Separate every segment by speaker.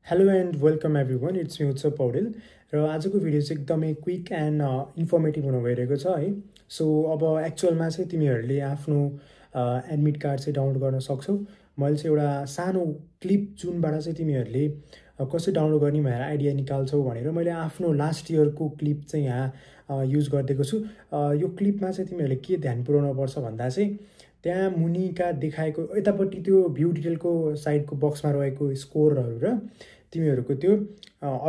Speaker 1: Hello and welcome everyone. It's me Utsav Paudel र आजको video चाहिँ एकदमै क्विक एन्ड इन्फर्मेटिभ हुन गइरहेको छ है। सो अब एक्चुअलमा चाहिँ तिमीहरूले आफ्नो एडमिट कार्ड चाहिँ डाउनलोड गर्न सक्छौ। मैले चाहिँ एउटा सानो क्लिप जुनबाट चाहिँ तिमीहरूले कसरी डाउनलोड गर्ने भनेर आइडिया निकाल्छौ भनेर मैले आफ्नो लास्ट इयरको क्लिप चाहिँ यहाँ युज गरिदिएको छु। यो क्लिपमा चाहिँ तिमीहरूले के ध्यान पुर्याउनु पर्छ भन्दा चाहिँ त्यहाँ मुनिका देखाएको यतापट्टि त्यो भ्यू डिटेलको साइडको बक्समा रहेको स्कोरहरू र तिमीहरूको त्यो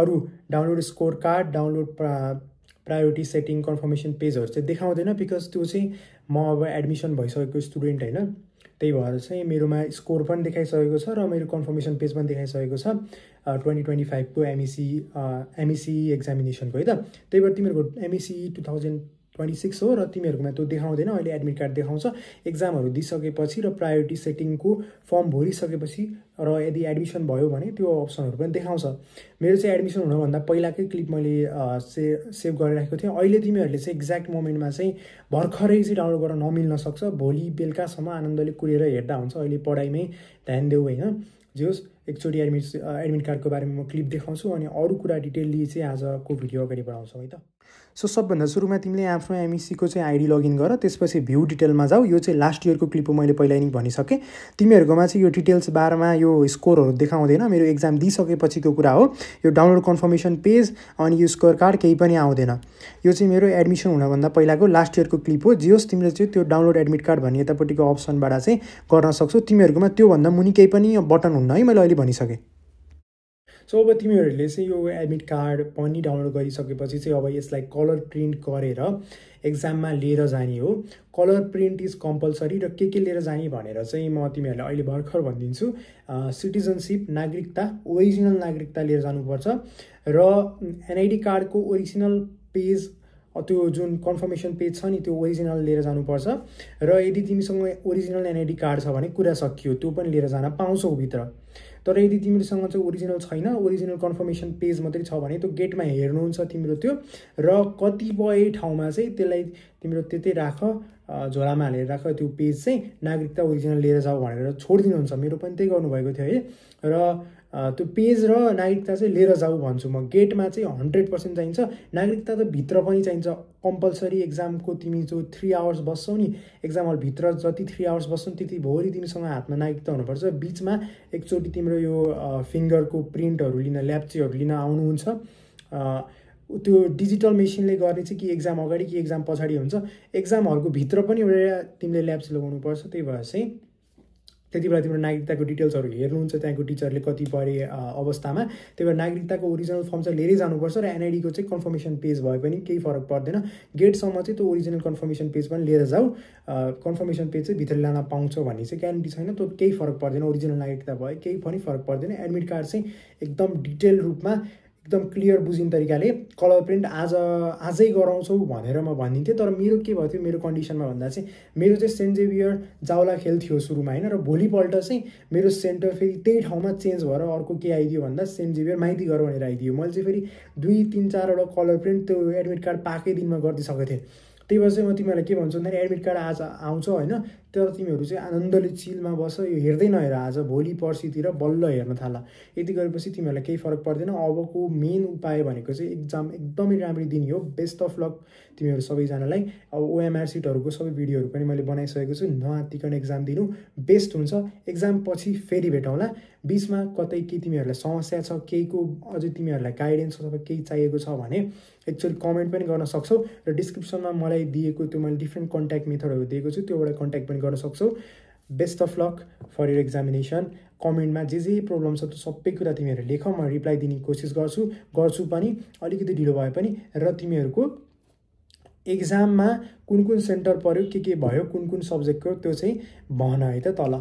Speaker 1: अरू download score card download priority setting confirmation पेजहरू चाहिँ देखाउँदैन, बिकज त्यो चाहिँ म अब एडमिसन भइसकेको स्टुडेन्ट होइन। त्यही भएर चाहिँ मेरोमा स्कोर पनि देखाइसकेको छ र मेरो कन्फर्मेसन पेज पनि देखाइसकेको छ 2025 को एमएससी एक्जामिनेसनको है त। त्यही भएर तिमीहरूको एमएससी 2026 हो र तिमीहरूकोमा त्यो देखाउँदैन। अहिले एडमिट कार्ड देखाउँछ एक्जामहरू दिइसकेपछि र प्रायोरिटी सेटिङको फर्म भरिसकेपछि र यदि एडमिसन भयो भने त्यो अप्सनहरू पनि देखाउँछ। मेरो चाहिँ एडमिसन हुनुभन्दा पहिलाकै क्लिप मैले सेभ गरिराखेको थिएँ। अहिले तिमीहरूले चाहिँ एक्ज्याक्ट मोमेन्टमा चाहिँ भर्खरै चाहिँ डाउनलोड गर्न नमिल्न सक्छ। भोलि बेलुकासम्म आनन्दले कुरेर हेर्दा हुन्छ। अहिले पढाइमै ध्यान देऊ होइन। जे होस् एकचोटि एडमिट कार्डको बारेमा म क्लिप देखाउँछु अनि अरू कुरा डिटेलली चाहिँ आजको भिडियो अगाडि बढाउँछौँ है त। सो सबभन्दा सुरुमा तिमीले आफ्नो एमएससीको चाहिँ आइडी लगइन गर, त्यसपछि भ्यू डिटेलमा जाऊ। यो चाहिँ लास्ट इयरको क्लिप हो, मैले पहिला नै भनिसकेँ। तिमीहरूकोमा चाहिँ यो डिटेल्स बारमा यो स्कोरहरू देखाउँदैन, मेरो एक्जाम दिइसकेपछिको कुरा हो। यो डाउनलोड कन्फर्मेसन पेज अनि यो स्कोर कार्ड केही पनि आउँदैन। यो चाहिँ मेरो एडमिसन हुनभन्दा पहिलाको लास्ट इयरको क्लिप हो। जे होस् तिमीले चाहिँ त्यो डाउनलोड एडमिट कार्ड भन्ने यतापट्टिको अप्सनबाट चाहिँ गर्न सक्छौ। तिमीहरूकोमा त्योभन्दा मुनि केही पनि बटन हुन्न है, मैले अहिले भनिसकेँ। सो अब तिमीहरूले चाहिँ यो एडमिट कार्ड पनि डाउनलोड गरिसकेपछि चाहिँ अब यसलाई कलर प्रिन्ट गरेर एक्जाममा लिएर जाने हो। कलर प्रिन्ट इज कम्पलसरी र के लिएर जाने भनेर चाहिँ म तिमीहरूलाई अहिले भर्खर भनिदिन्छु। सिटिजनसिप नागरिकता, ओरिजिनल नागरिकता लिएर जानुपर्छ र एनआइडी कार्डको ओरिजिनल पेज, त्यो जुन कन्फर्मेसन पेज छ नि त्यो ओरिजिनल लिएर जानुपर्छ। र यदि तिमीसँग ओरिजिनल एनआइडी कार्ड छ भने कुरा सकियो, त्यो पनि लिएर जान पाउँछौ भित्र। तर यदि तिमीसँग चाहिँ ओरिजिनल छैन, ओरिजिनल कन्फर्मेसन पेज मात्रै छ भने त्यो गेटमा हेर्नुहुन्छ तिम्रो त्यो। र कतिपय ठाउँमा चाहिँ त्यसलाई तिम्रो त्यतै राख, झोलामा हालेर राख, त्यो पेज चाहिँ नागरिकता ओरिजिनल लिएर जाऊ भनेर छोडिदिनुहुन्छ। मेरो पनि त्यही गर्नुभएको थियो है। र त्यो पेज र नागरिकता चाहिँ लिएर जाऊ भन्छु म। गेटमा चाहिँ 100% चाहिन्छ। नागरिकता त भित्र पनि चाहिन्छ कम्पलसरी। एक्जामको तिमी जो 3 आवर्स बस्छौ नि, एक्जाम हलभित्र जति 3 आवर्स बस्छौ त्यति भोलि तिमीसँग हातमा नागरिकता हुनुपर्छ। बिचमा एकचोटि तिम्रो यो फिङ्गरको प्रिन्टहरू लिन, ल्याप्चेहरू लिन आउनुहुन्छ। त्यो डिजिटल मेसिनले गर्ने चाहिँ कि एक्जाम अगाडि कि एक्जाम पछाडि हुन्छ। एक्जाम हलको भित्र पनि एउटा तिमीले ल्याप्चे लगाउनुपर्छ। त्यही भएर चाहिँ त्यति बेला तिम्रो नागरिकताको डिटेल्सहरू हेर्नुहुन्छ त्यहाँको टिचरले कति पढे अवस्थामा। त्यही भएर नागरिकताको ओरिजिनल फर्म चाहिँ लिएरै जानुपर्छ र एनआइडीको चाहिँ कन्फर्मेसन पेज भए पनि केही फरक पर्दैन। गेटसम्म चाहिँ त्यो ओरिजिनल कन्फर्मेसन पेज पनि लिएर जाऊ। कन्फर्मेसन पेज चाहिँ भित्र ल्याउन पाउँछौ भन्ने चाहिँ ग्यारेन्टी छैन, त्यो केही फरक पर्दैन। ओरिजिनल नागरिकता भए केही पनि फरक पर्दैन। एडमिट कार्ड चाहिँ एकदम डिटेल रूपमा एकदम क्लियर बुझिने तरिकाले कलर प्रिन्ट आजै गराउँछौ भनेर म भनिदिन्थेँ। तर मेरो के भयो थियो, मेरो कन्डिसनमा भन्दा चाहिँ मेरो चाहिँ सेन्ट जेभियर जाउला खेल थियो सुरुमा होइन। र भोलिपल्ट चाहिँ मेरो सेन्टर फेरि त्यही ठाउँमा चेन्ज भएर अर्को के आइदियो भन्दा सेन्ट जेभियर माइतीघर भनेर आइदियो। मैले चाहिँ फेरि 2-3-4वटा कलर प्रिन्ट त्यो एडमिट कार्ड पाएकै दिनमा गरिदिइसकेको थिएँ। त्यही भएर चाहिँ म तिमीहरूलाई के भन्छु भन्दाखेरि एडमिट कार्ड आज आउँछ होइन, तर तिमीहरू चाहिँ आनन्दले चिलमा बस। यो हेर्दै नहेर, आज भोलि पर्सितिर बल्ल हेर्न थाल। यति गरेपछि तिमीहरूलाई केही फरक पर्दैन। अबको मेन उपाय भनेको चाहिँ एक्जाम एकदमै राम्ररी दिने हो। बेस्ट अफ लक तिमीहरू सबैजनालाई। अब ओएमआर सिटहरूको सबै भिडियोहरू पनि मैले बनाइसकेको छु। नआत्तिकन एक्जाम दिनु बेस्ट हुन्छ। एक्जाम पछि फेरि भेटौँला। बिचमा कतै के तिमीहरूलाई समस्या छ, केहीको अझै तिमीहरूलाई गाइडेन्स अथवा केही चाहिएको छ भने एकचोटि कमेन्ट पनि गर्न सक्छौ। र डिस्क्रिप्सनमा मलाई दिएको त्यो मैले डिफ्रेन्ट कन्ट्याक्ट मेथडहरू दिएको छु, त्योबाट कन्ट्याक्ट पनि गर्न सक्छौ। Best of luck for your examination. कमेन्टमा जे प्रब्लम छ त्यो सबै कुरा तिमीहरू लेख, म रिप्लाई दिने कोसिस गर्छु पनि, अलिकति ढिलो भए पनि। र तिमीहरूको एक्जाममा कुन सेन्टर पर्यो, के भयो, कुन सब्जेक्टको त्यो चाहिँ भन है त तल।